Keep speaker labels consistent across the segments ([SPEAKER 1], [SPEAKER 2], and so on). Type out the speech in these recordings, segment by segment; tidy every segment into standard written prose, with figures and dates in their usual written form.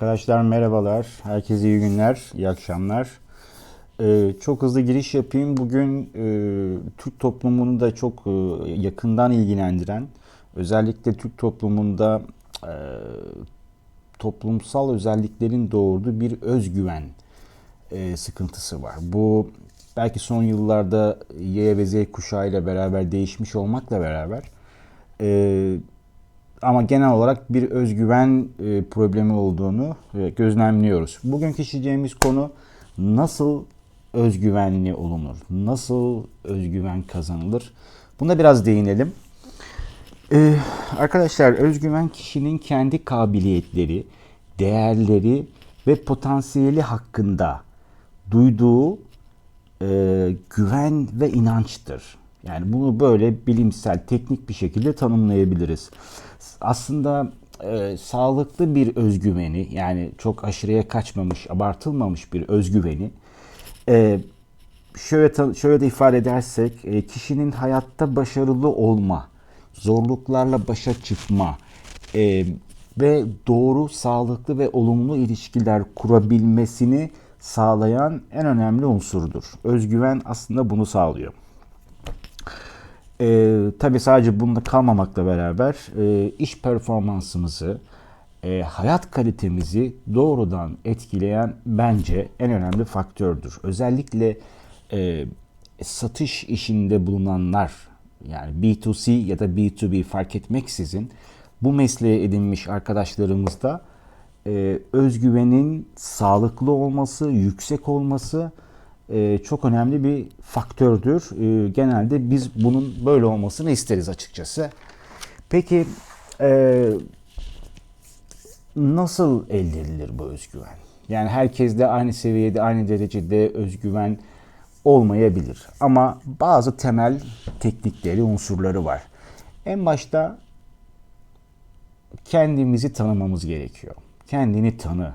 [SPEAKER 1] Arkadaşlar merhabalar. Herkese iyi günler, iyi akşamlar. Çok hızlı giriş yapayım. Bugün Türk toplumunu da çok yakından ilgilendiren, özellikle Türk toplumunda e, toplumsal özelliklerin doğurduğu bir özgüven sıkıntısı var. Bu belki son yıllarda Y ve Z kuşağı ile beraber değişmiş olmakla beraber e, ama genel olarak bir özgüven problemi olduğunu gözlemliyoruz. Bugünkü işleyeceğimiz konu nasıl özgüvenli olunur? Nasıl özgüven kazanılır? Buna biraz değinelim. Arkadaşlar özgüven kişinin kendi kabiliyetleri, değerleri ve potansiyeli hakkında duyduğu güven ve inançtır. Yani bunu böyle bilimsel, teknik bir şekilde tanımlayabiliriz. Aslında sağlıklı bir özgüveni, yani çok aşırıya kaçmamış, abartılmamış bir özgüveni, e, şöyle de ifade edersek, kişinin hayatta başarılı olma, zorluklarla başa çıkma ve doğru, sağlıklı ve olumlu ilişkiler kurabilmesini sağlayan en önemli unsurdur. Özgüven aslında bunu sağlıyor. Tabii sadece bunda kalmamakla beraber iş performansımızı, hayat kalitemizi doğrudan etkileyen bence en önemli faktördür. Özellikle satış işinde bulunanlar, yani B2C ya da B2B fark etmeksizin bu mesleğe edinmiş arkadaşlarımızda özgüvenin sağlıklı olması, yüksek olması çok önemli bir faktördür. Genelde biz bunun böyle olmasını isteriz açıkçası. Peki nasıl elde edilir bu özgüven? Yani herkeste aynı seviyede, aynı derecede özgüven olmayabilir. Ama bazı temel teknikleri, unsurları var. En başta kendimizi tanımamız gerekiyor. Kendini tanı.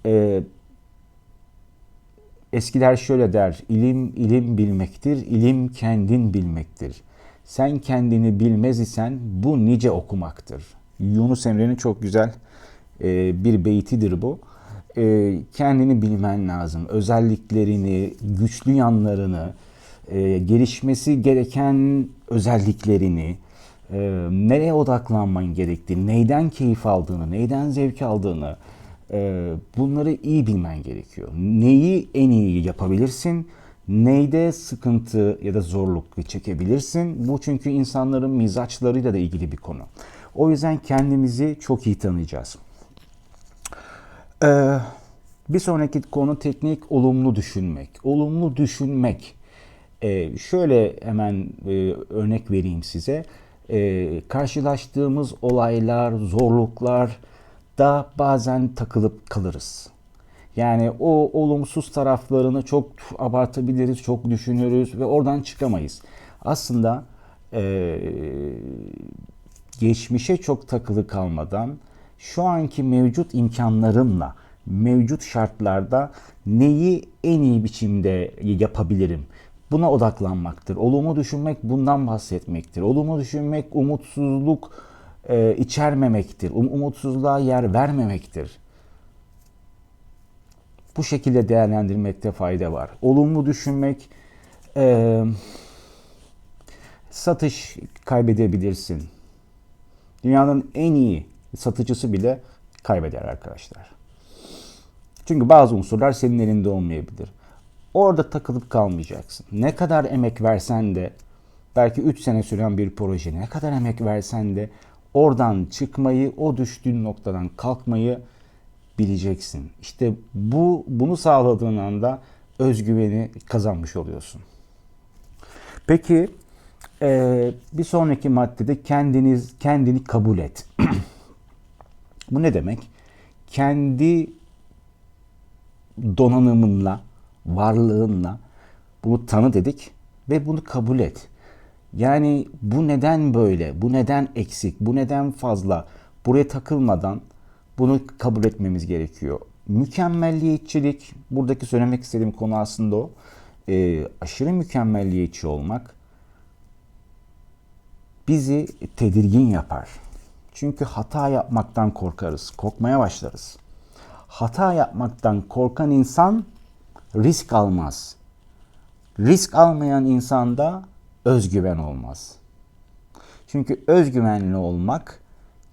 [SPEAKER 1] Ee, Eskiler şöyle der, ilim bilmektir, ilim kendin bilmektir. Sen kendini bilmez isen bu nice okumaktır. Yunus Emre'nin çok güzel bir beytidir bu. Kendini bilmen lazım. Özelliklerini, güçlü yanlarını, gelişmesi gereken özelliklerini, nereye odaklanman gerektiğini, neyden keyif aldığını, neyden zevk aldığını, bunları iyi bilmen gerekiyor. Neyi en iyi yapabilirsin, neyde sıkıntı ya da zorluk çekebilirsin. Bu çünkü insanların mizaçlarıyla da ilgili bir konu. O yüzden kendimizi çok iyi tanıyacağız. Bir sonraki konu teknik olumlu düşünmek. Olumlu düşünmek. Şöyle hemen örnek vereyim size. Karşılaştığımız olaylar, zorluklar da bazen takılıp kalırız. Yani o olumsuz taraflarını çok abartabiliriz, çok düşünürüz ve oradan çıkamayız. Aslında geçmişe çok takılı kalmadan şu anki mevcut imkanlarımla, mevcut şartlarda neyi en iyi biçimde yapabilirim? Buna odaklanmaktır. Olumlu düşünmek bundan bahsetmektir. Olumlu düşünmek umutsuzluk içermemektir. Umutsuzluğa yer vermemektir. Bu şekilde değerlendirmekte fayda var. Olumlu düşünmek, satış kaybedebilirsin. Dünyanın en iyi satıcısı bile kaybeder arkadaşlar. Çünkü bazı unsurlar senin elinde olmayabilir. Orada takılıp kalmayacaksın. Ne kadar emek versen de, belki 3 sene süren bir proje, ne kadar emek versen de oradan çıkmayı, o düştüğün noktadan kalkmayı bileceksin. İşte bunu sağladığın anda özgüveni kazanmış oluyorsun. Peki bir sonraki maddede kendini kabul et. Bu ne demek? Kendi donanımınla, varlığınla bunu tanı dedik ve bunu kabul et. Yani bu neden böyle, bu neden eksik, bu neden fazla, buraya takılmadan bunu kabul etmemiz gerekiyor. Mükemmelliyetçilik, buradaki söylemek istediğim konu aslında o. Aşırı mükemmelliyetçi olmak bizi tedirgin yapar. Çünkü hata yapmaktan korkarız, korkmaya başlarız. Hata yapmaktan korkan insan risk almaz. Risk almayan insanda özgüven olmaz. Çünkü özgüvenli olmak,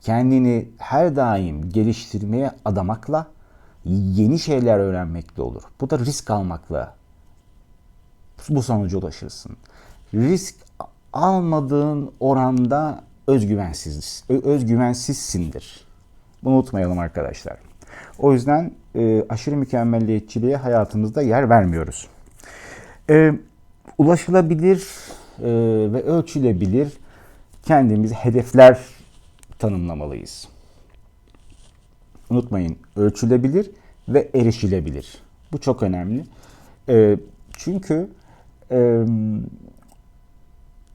[SPEAKER 1] kendini her daim geliştirmeye adamakla, yeni şeyler öğrenmekle olur. Bu da risk almakla bu sonuca ulaşırsın. Risk almadığın oranda özgüvensizsindir. Bunu unutmayalım arkadaşlar. O yüzden aşırı mükemmelliyetçiliğe hayatımızda yer vermiyoruz. Ulaşılabilir ve ölçülebilir kendimize hedefler tanımlamalıyız. Unutmayın, ölçülebilir ve erişilebilir. Bu çok önemli. Çünkü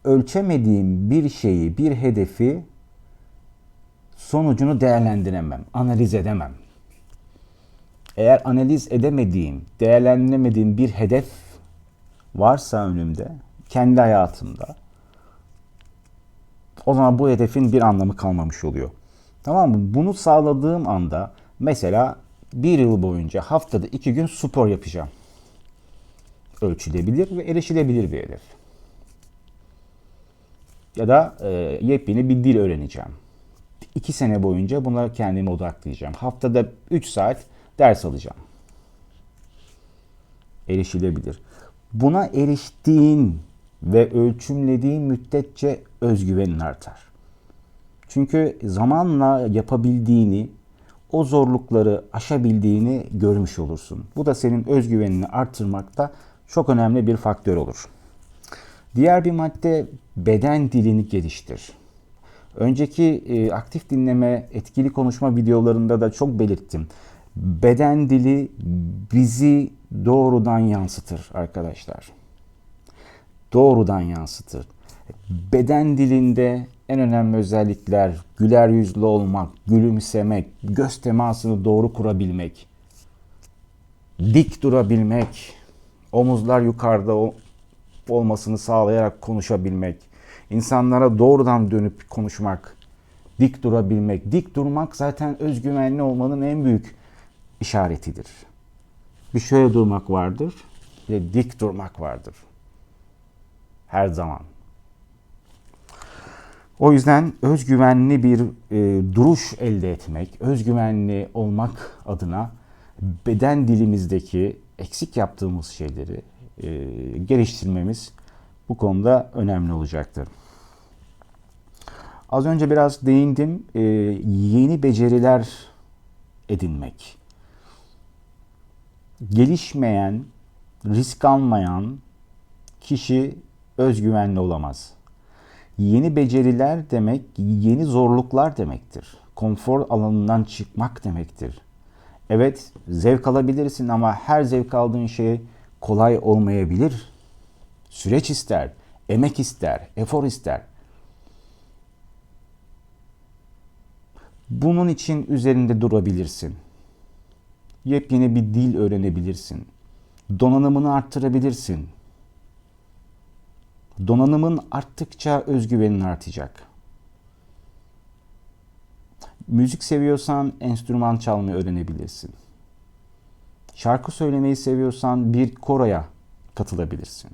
[SPEAKER 1] ölçemediğim bir şeyi, bir hedefi sonucunu değerlendiremem, analiz edemem. Eğer analiz edemediğim, değerlendiremediğim bir hedef varsa önümde, kendi hayatımda, o zaman bu hedefin bir anlamı kalmamış oluyor. Tamam mı? Bunu sağladığım anda mesela bir yıl boyunca haftada 2 gün spor yapacağım. Ölçülebilir ve erişilebilir bir hedef. Ya da yepyeni bir dil öğreneceğim. 2 sene boyunca buna kendimi odaklayacağım. Haftada 3 saat ders alacağım. Erişilebilir. Buna eriştiğin ve ölçümlediğin müddetçe özgüvenin artar. Çünkü zamanla yapabildiğini, o zorlukları aşabildiğini görmüş olursun. Bu da senin özgüvenini artırmakta çok önemli bir faktör olur. Diğer bir madde beden dilini geliştir. Önceki aktif dinleme, etkili konuşma videolarında da çok belirttim. Beden dili bizi doğrudan yansıtır arkadaşlar. Doğrudan yansıtır. Beden dilinde en önemli özellikler güler yüzlü olmak, gülümsemek, göz temasını doğru kurabilmek, dik durabilmek, omuzlar yukarıda olmasını sağlayarak konuşabilmek, insanlara doğrudan dönüp konuşmak, dik durabilmek. Dik durmak zaten özgüvenli olmanın en büyük işaretidir. Bir şöyle durmak vardır, bir de dik durmak vardır. Her zaman. O yüzden özgüvenli bir duruş elde etmek, özgüvenli olmak adına beden dilimizdeki eksik yaptığımız şeyleri geliştirmemiz bu konuda önemli olacaktır. Az önce biraz değindim. Yeni beceriler edinmek. Gelişmeyen, risk almayan kişi özgüvenli olamaz. Yeni beceriler demek, yeni zorluklar demektir. Konfor alanından çıkmak demektir. Evet, zevk alabilirsin ama her zevk aldığın şey kolay olmayabilir. Süreç ister, emek ister, efor ister. Bunun için üzerinde durabilirsin. Yepyeni bir dil öğrenebilirsin. Donanımını arttırabilirsin. Donanımın arttıkça özgüvenin artacak. Müzik seviyorsan enstrüman çalmayı öğrenebilirsin. Şarkı söylemeyi seviyorsan bir koroya katılabilirsin.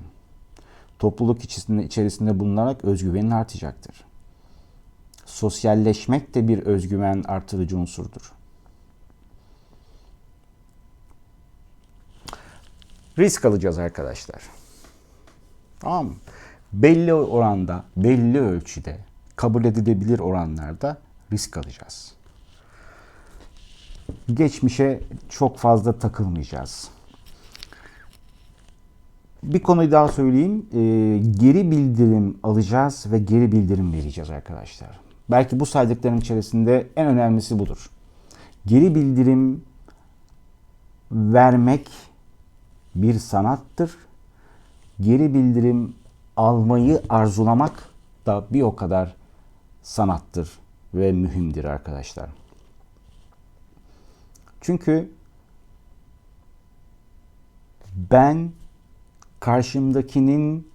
[SPEAKER 1] Topluluk içerisinde bulunarak özgüvenin artacaktır. Sosyalleşmek de bir özgüven artırıcı unsurdur. Risk alacağız arkadaşlar. Tamam mı? Belli oranda, belli ölçüde, kabul edilebilir oranlarda risk alacağız. Geçmişe çok fazla takılmayacağız. Bir konuyu daha söyleyeyim. Geri bildirim alacağız ve geri bildirim vereceğiz arkadaşlar. Belki bu saydıklarım içerisinde en önemlisi budur. Geri bildirim vermek bir sanattır. Geri bildirim almayı arzulamak da bir o kadar sanattır ve mühimdir arkadaşlar. Çünkü ben karşımdakinin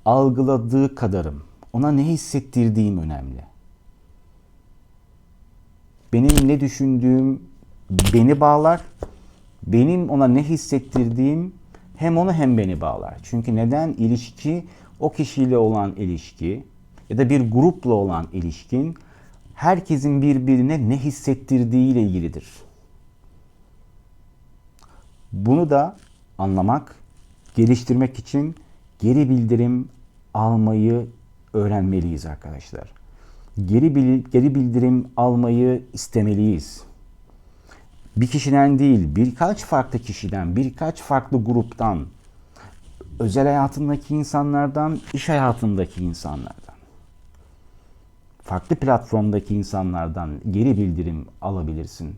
[SPEAKER 1] algıladığı kadarım. Ona ne hissettirdiğim önemli. Benim ne düşündüğüm beni bağlar. Benim ona ne hissettirdiğim hem onu hem beni bağlar. Çünkü neden? İlişki, o kişiyle olan ilişki ya da bir grupla olan ilişkin herkesin birbirine ne hissettirdiğiyle ilgilidir. Bunu da anlamak, geliştirmek için geri bildirim almayı öğrenmeliyiz arkadaşlar. Geri bildirim almayı istemeliyiz. Bir kişiden değil, birkaç farklı kişiden, birkaç farklı gruptan, özel hayatındaki insanlardan, iş hayatındaki insanlardan, farklı platformdaki insanlardan geri bildirim alabilirsin.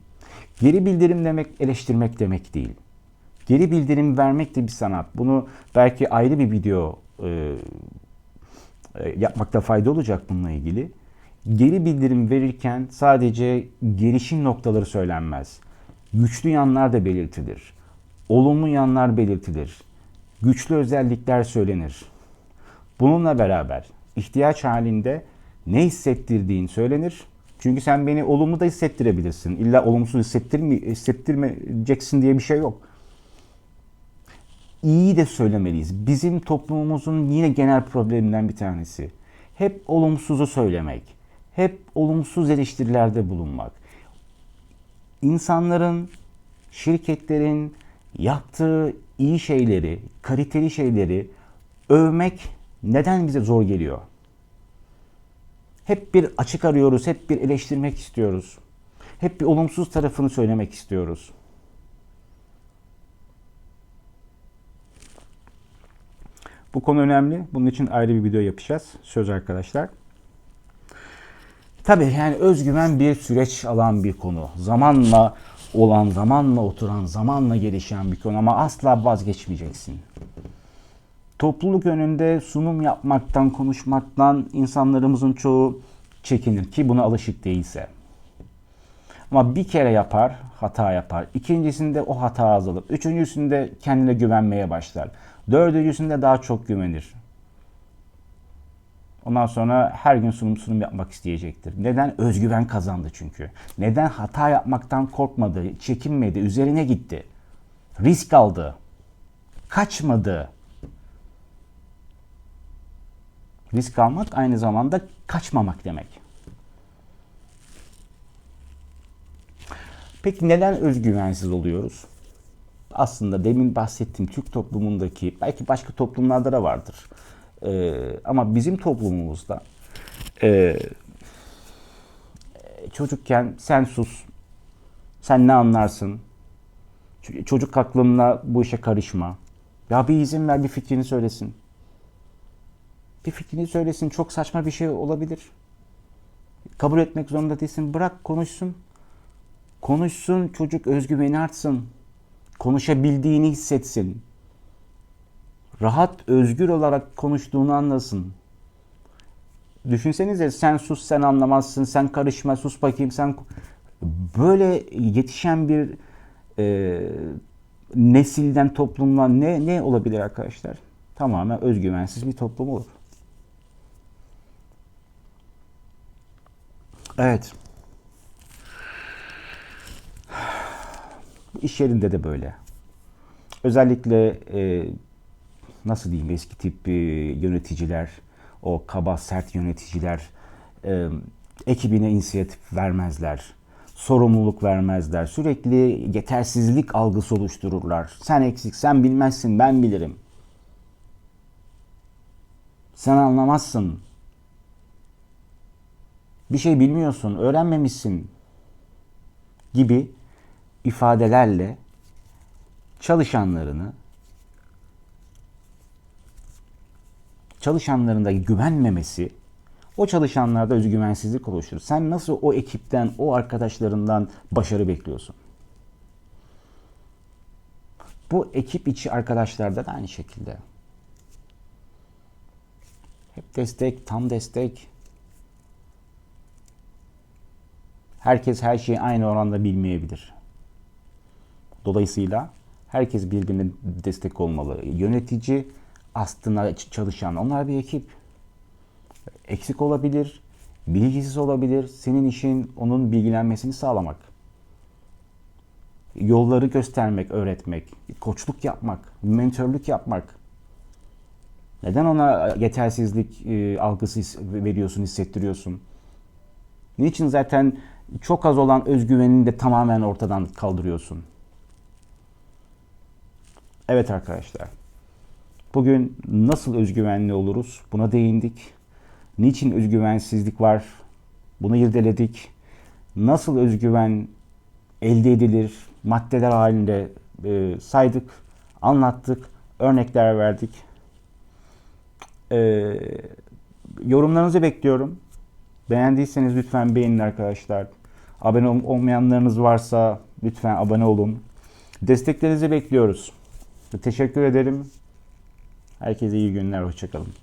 [SPEAKER 1] Geri bildirim demek eleştirmek demek değil. Geri bildirim vermek de bir sanat. Bunu belki ayrı bir video yapmakta fayda olacak bununla ilgili. Geri bildirim verirken sadece gelişim noktaları söylenmez. Güçlü yanlar da belirtilir. Olumlu yanlar belirtilir. Güçlü özellikler söylenir. Bununla beraber ihtiyaç halinde ne hissettirdiğin söylenir. Çünkü sen beni olumlu da hissettirebilirsin. İlla olumsuz hissettirmeyeceksin diye bir şey yok. İyi de söylemeliyiz. Bizim toplumumuzun yine genel probleminden bir tanesi. Hep olumsuzu söylemek. Hep olumsuz eleştirilerde bulunmak. İnsanların, şirketlerin yaptığı iyi şeyleri, kaliteli şeyleri övmek neden bize zor geliyor? Hep bir açık arıyoruz, hep bir eleştirmek istiyoruz. Hep bir olumsuz tarafını söylemek istiyoruz. Bu konu önemli. Bunun için ayrı bir video yapacağız. Söz arkadaşlar. Tabii yani özgüven bir süreç alan bir konu. Zamanla olan, zamanla oturan, zamanla gelişen bir konu ama asla vazgeçmeyeceksin. Topluluk önünde sunum yapmaktan, konuşmaktan insanlarımızın çoğu çekinir ki buna alışık değilse. Ama bir kere yapar, hata yapar. İkincisinde o hata azalır. Üçüncüsünde kendine güvenmeye başlar. Dördüncüsünde daha çok güvenir. Ondan sonra her gün sunum yapmak isteyecektir. Neden? Özgüven kazandı çünkü. Neden? Hata yapmaktan korkmadı, çekinmedi, üzerine gitti. Risk aldı. Kaçmadı. Risk almak aynı zamanda kaçmamak demek. Peki neden özgüvensiz oluyoruz? Aslında demin bahsettiğim Türk toplumundaki, belki başka toplumlarda da vardır. Ama bizim toplumumuzda çocukken sen sus, sen ne anlarsın, çocuk aklınla bu işe karışma. Ya bir izin ver, bir fikrini söylesin. Bir fikrini söylesin, çok saçma bir şey olabilir. Kabul etmek zorunda değilsin, bırak konuşsun. Konuşsun, çocuk özgüveni artsın. Konuşabildiğini hissetsin. Rahat, özgür olarak konuştuğunu anlasın. Düşünsenize sen sus, sen anlamazsın, sen karışma, sus bakayım, sen... Böyle yetişen bir nesilden, toplumdan ne olabilir arkadaşlar? Tamamen özgüvensiz bir toplum olur. Evet. İş yerinde de böyle. Özellikle nasıl diyeyim, eski tip yöneticiler, o kaba sert yöneticiler ekibine inisiyatif vermezler. Sorumluluk vermezler. Sürekli yetersizlik algısı oluştururlar. Sen eksik, sen bilmezsin, ben bilirim. Sen anlamazsın. Bir şey bilmiyorsun, öğrenmemişsin gibi ifadelerle çalışanların da güvenmemesi, o çalışanlarda özgüvensizlik oluşturur. Sen nasıl o ekipten, o arkadaşlarından başarı bekliyorsun? Bu ekip içi arkadaşlarda da aynı şekilde. Hep destek, tam destek. Herkes her şeyi aynı oranda bilmeyebilir. Dolayısıyla herkes birbirine destek olmalı. Yönetici, aslında çalışan, onlar bir ekip. Eksik olabilir, bilgisiz olabilir. Senin işin onun bilgilenmesini sağlamak. Yolları göstermek, öğretmek, koçluk yapmak, mentörlük yapmak. Neden ona yetersizlik algısı veriyorsun, hissettiriyorsun? Niçin zaten çok az olan özgüvenini de tamamen ortadan kaldırıyorsun? Evet arkadaşlar, bugün nasıl özgüvenli oluruz? Buna değindik. Niçin özgüvensizlik var? Bunu irdeledik. Nasıl özgüven elde edilir? Maddeler halinde saydık, anlattık, örnekler verdik. E, Yorumlarınızı bekliyorum. Beğendiyseniz lütfen beğenin arkadaşlar. Abone olmayanlarınız varsa lütfen abone olun. Desteklerinizi bekliyoruz. Teşekkür ederim. Herkese iyi günler. Hoşçakalın.